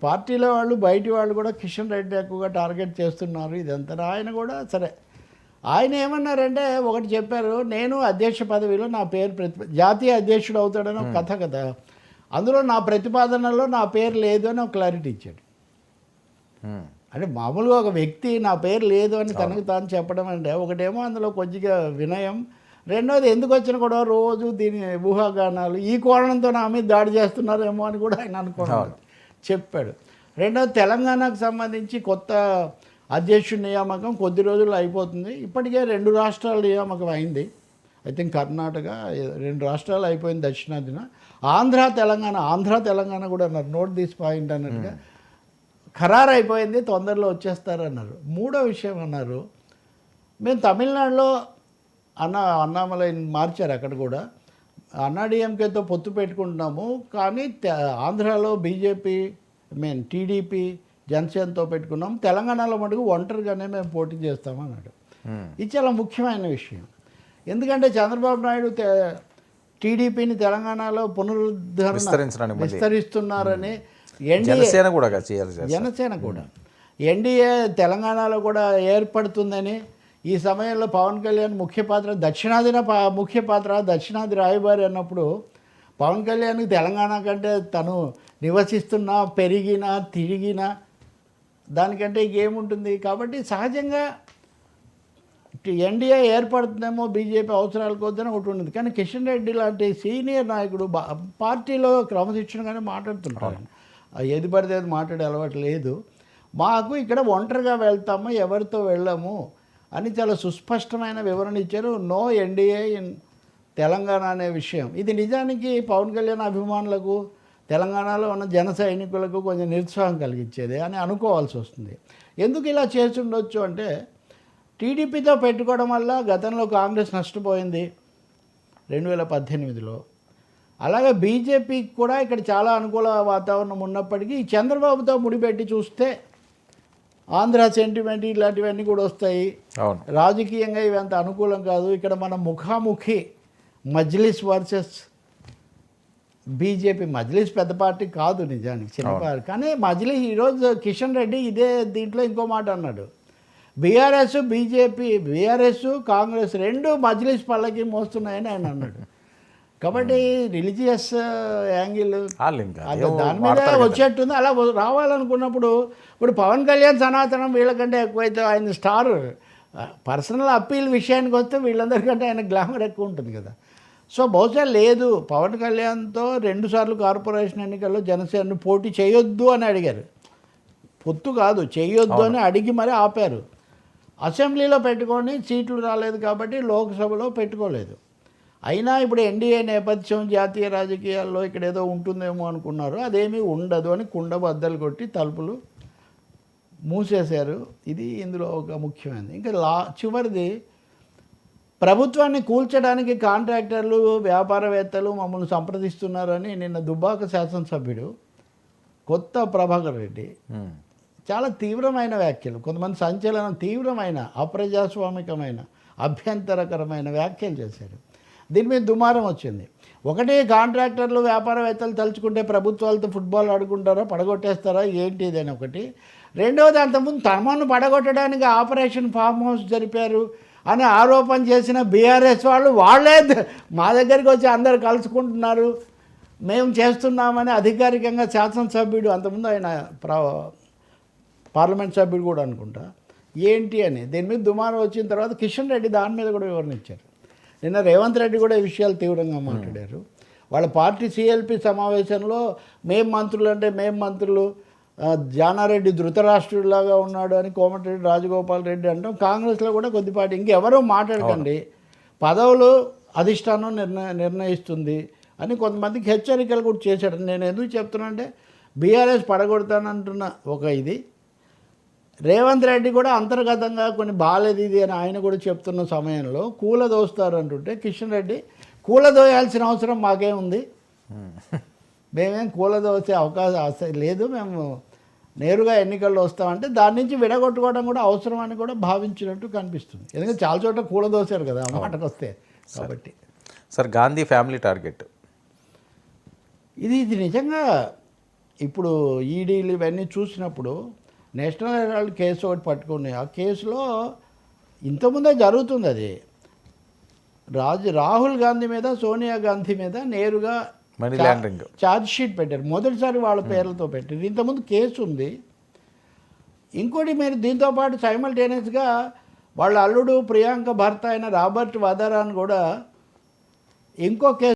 పార్టీలో వాళ్ళు బయటి వాళ్ళు కూడా కిషన్ రెడ్డి ఎక్కువగా టార్గెట్ చేస్తున్నారు ఇదంతా. ఆయన కూడా సరే, ఆయన ఏమన్నారంటే ఒకటి చెప్పారు, నేను అధ్యక్ష పదవిలో నా పేరు జాతీయ అధ్యక్షుడు అవుతాడని ఒక కథ కదా, అందులో నా ప్రతిపాదనలో నా పేరు లేదు అని ఒక క్లారిటీ ఇచ్చాడు. అంటే మామూలుగా ఒక వ్యక్తి నా పేరు లేదు అని తనకు తాను చెప్పడం అంటే ఒకటేమో అందులో కొద్దిగా వినయం, రెండోది ఎందుకు వచ్చిన కూడా రోజు దీని ఊహాగానాలు ఈ కోణంతో నా మీద దాడి చేస్తున్నారేమో అని కూడా ఆయన అనుకున్నాడు, చెప్పాడు. రెండోది తెలంగాణకు సంబంధించి కొత్త అధ్యక్షుడి నియామకం కొద్ది రోజుల్లో అయిపోతుంది. ఇప్పటికే 2 రాష్ట్రాల నియామకం అయింది. ఐ థింక్ కర్ణాటక 2 రాష్ట్రాలు అయిపోయింది దక్షిణాదిన. ఆంధ్ర తెలంగాణ కూడా అన్నారు, నోట్ దిస్ పాయింట్ అన్నట్టుగా ఖరారు అయిపోయింది, తొందరలో వచ్చేస్తారన్నారు. మూడో విషయం అన్నారు, మేము తమిళనాడులో అన్నామలై మార్చారు, అక్కడ కూడా అన్నాడీఎంకేతో పొత్తు పెట్టుకుంటున్నాము, కానీ ఆంధ్రాలో బీజేపీ టీడీపీ జనసేనతో పెట్టుకున్నాం, తెలంగాణలో మటుకు ఒంటరిగానే మేము పోటీ చేస్తామన్నాడు. ఇది చాలా ముఖ్యమైన విషయం. ఎందుకంటే చంద్రబాబు నాయుడు టీడీపీని తెలంగాణలో పునరుద్ధరణ విస్తరిస్తున్నారని జనసేన కూడా ఎన్డీఏ తెలంగాణలో కూడా ఏర్పడుతుందని, ఈ సమయంలో పవన్ కళ్యాణ్ దక్షిణాది రాయబారి అన్నప్పుడు పవన్ కళ్యాణ్కి తెలంగాణ కంటే తను నివసిస్తున్నా పెరిగినా తిరిగినా దానికంటే ఇంకేముంటుంది. కాబట్టి సహజంగా ఎన్డీఏ ఏర్పడుతుందేమో బీజేపీ అవసరాల కొద్దిన ఒకటి ఉంటుంది. కానీ కిషన్ రెడ్డి లాంటి సీనియర్ నాయకుడు పార్టీలో క్రమశిక్షణగానే మాట్లాడుతుంటారు, ఏది పడితే అది మాట్లాడే అలవాటు లేదు. మాకు ఇక్కడ ఒంటరిగా వెళ్తాము, ఎవరితో వెళ్ళాము అని చాలా సుస్పష్టమైన వివరణ ఇచ్చారు. నో ఎన్డీఏ ఇన్ తెలంగాణ అనే విషయం. ఇది నిజానికి పవన్ కళ్యాణ్ అభిమానులకు తెలంగాణలో ఉన్న జన సైనికులకు కొంచెం నిరుత్సాహం కలిగించేది అని అనుకోవాల్సి వస్తుంది. ఎందుకు ఇలా చేస్తుండొచ్చు అంటే, టీడీపీతో పెట్టుకోవడం వల్ల గతంలో కాంగ్రెస్ నష్టపోయింది 2018లో. అలాగే బీజేపీకి కూడా ఇక్కడ చాలా అనుకూల వాతావరణం ఉన్నప్పటికీ చంద్రబాబుతో ముడిపెట్టి చూస్తే ఆంధ్ర సెంటిమెంట్ ఇలాంటివన్నీ కూడా వస్తాయి. రాజకీయంగా ఇవి అంత అనుకూలం కాదు. ఇక్కడ మన ముఖాముఖి మజ్లిస్ వర్సెస్ బీజేపీ. మజ్లిస్ పెద్ద పార్టీ కాదు నిజానికి, చిన్న పార్టీ. కానీ మజ్లిస్ ఈరోజు కిషన్ రెడ్డి ఇదే దీంట్లో ఇంకో మాట అన్నాడు, బీఆర్ఎస్ కాంగ్రెస్ 2 మజ్లిస్ పల్లకి మోస్తున్నాయని ఆయన అన్నాడు. కాబట్టి రిలీజియస్ యాంగిల్ దాని మీద వచ్చేట్టుంది. అలా రావాలనుకున్నప్పుడు ఇప్పుడు పవన్ కళ్యాణ్ సనాతనం వీళ్ళకంటే ఎక్కువైతే ఆయన స్టార్, పర్సనల్ అప్పీల్ విషయానికి వస్తే వీళ్ళందరికంటే ఆయన గ్లామర్ ఎక్కువ ఉంటుంది కదా. సో బహుశా లేదు, పవన్ కళ్యాణ్తో 2 సార్లు కార్పొరేషన్ ఎన్నికల్లో జనసేనను పోటీ చేయొద్దు అని అడిగారు. పొత్తు కాదు, చేయొద్దు అని అడిగి మరి ఆపారు. అసెంబ్లీలో పెట్టుకొని సీట్లు రాలేదు కాబట్టి లోక్సభలో పెట్టుకోలేదు. అయినా ఇప్పుడు ఎన్డీఏ నేపథ్యం జాతీయ రాజకీయాల్లో ఇక్కడ ఏదో ఉంటుందేమో అనుకున్నారు, అదేమీ ఉండదు అని కుండ బద్దలు కొట్టి తలుపులు మూసేశారు. ఇది ఇందులో ఒక ముఖ్యమైనది. ఇంకా చివరిది, ప్రభుత్వాన్ని కూల్చడానికి కాంట్రాక్టర్లు వ్యాపారవేత్తలు మమ్మల్ని సంప్రదిస్తున్నారని నిన్న దుబ్బాక శాసనసభ్యుడు కొత్త ప్రభాకర్ రెడ్డి చాలా తీవ్రమైన వ్యాఖ్యలు, కొంతమంది సంచలనం, తీవ్రమైన అప్రజాస్వామికమైన అభ్యంతరకరమైన వ్యాఖ్యలు చేశారు. దీని మీద దుమారం వచ్చింది. ఒకటి, కాంట్రాక్టర్లు వ్యాపారవేత్తలు తలుచుకుంటే ప్రభుత్వాలతో ఫుట్బాల్ ఆడుకుంటారా, పడగొట్టేస్తారా ఏంటి ఇదని ఒకటి. రెండవది, అంతకుముందు తమను పడగొట్టడానికి ఆపరేషన్ ఫామ్ హౌస్ జరిపారు అని ఆరోపణ చేసిన బీఆర్ఎస్ వాళ్ళే మా దగ్గరికి వచ్చి అందరు కలుసుకుంటున్నారు, మేము చేస్తున్నామని అధికారికంగా శాసనసభ్యుడు, అంతకుముందు ఆయన పార్లమెంట్ సభ్యుడు కూడా అనుకుంటా, ఏంటి అని దీని మీద దుమారం వచ్చిన తర్వాత కిషన్ రెడ్డి దాని మీద కూడా వివరణ ఇచ్చారు. నిన్న రేవంత్ రెడ్డి కూడా ఈ విషయాలు తీవ్రంగా మాట్లాడారు. వాళ్ళ పార్టీ సిఎల్పి సమావేశంలో మేము మంత్రులు జానారెడ్డి ధృతరాష్ట్రుడిలాగా ఉన్నాడు అని కోమటిరెడ్డి రాజగోపాల్ రెడ్డి అంటాం. కాంగ్రెస్లో కూడా కొద్దిపాటి ఇంకెవరూ మాట్లాడకండి, పదవులు అధిష్టానం నిర్ణయిస్తుంది అని కొంతమందికి హెచ్చరికలు కూడా చేశాడు. నేను ఎందుకు చెప్తున్నా అంటే, బీఆర్ఎస్ పడగొడతానంటున్న ఒక ఇది, రేవంత్ రెడ్డి కూడా అంతర్గతంగా కొన్ని బాలేదు ఇది అని ఆయన కూడా చెప్తున్న సమయంలో కూలదోస్తారు అంటుంటే కిషన్ రెడ్డి కూలదోయాల్సిన అవసరం మాకేముంది, మేమేం కూలదోసే అవకాశం లేదు, మేము నేరుగా ఎన్నికల్లో వస్తామంటే దాని నుంచి విడగొట్టుకోవడం కూడా అవసరం అని కూడా భావించినట్టు కనిపిస్తుంది. ఎందుకంటే చాలా చోట్ల కూలదోశారు కదా ఆ మాటకు వస్తే. కాబట్టి సార్, గాంధీ ఫ్యామిలీ టార్గెట్ ఇది నిజంగా ఇప్పుడు ఈడీలు ఇవన్నీ చూసినప్పుడు నేషనల్ హెరాల్డ్ కేసు ఒకటి పట్టుకున్నాయి. ఆ కేసులో ఇంతకుముందే జరుగుతుంది అది. రాహుల్ గాంధీ మీద సోనియా గాంధీ మీద నేరుగా ఛార్జ్ షీట్ పెట్టారు. మొదటిసారి వాళ్ళ పేర్లతో పెట్టారు. ఇంతకుముందు కేసు ఉంది. ఇంకోటి మీరు దీంతోపాటు సైమల్టేనియస్గా వాళ్ళ అల్లుడు ప్రియాంక భర్త అయిన రాబర్ట్ వధారాను కూడా ఇంకో కేసు